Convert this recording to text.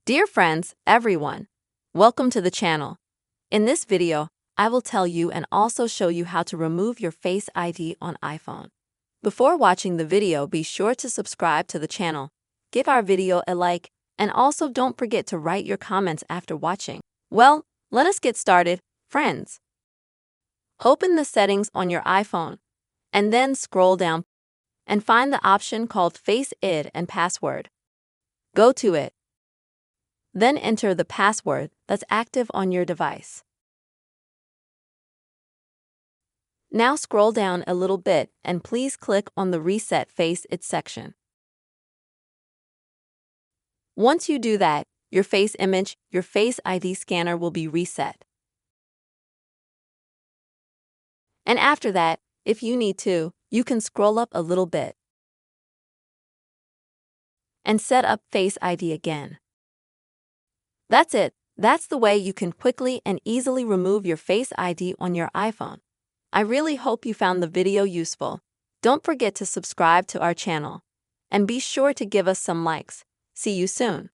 Dear friends, everyone, welcome to the channel. In this video, I will tell you and also show you how to remove your Face ID on iPhone. Before watching the video, be sure to subscribe to the channel, give our video a like, and also don't forget to write your comments after watching. Well, let us get started, friends. Open the settings on your iPhone, and then scroll down and find the option called Face ID and Password. Go to it. Then enter the password that's active on your device. Now scroll down a little bit and please click on the Reset Face ID section. Once you do that, your face image, your Face ID scanner will be reset. And after that, if you need to, you can scroll up a little bit and set up Face ID again. That's it. That's the way you can quickly and easily remove your Face ID on your iPhone. I really hope you found the video useful. Don't forget to subscribe to our channel. And be sure to give us some likes. See you soon.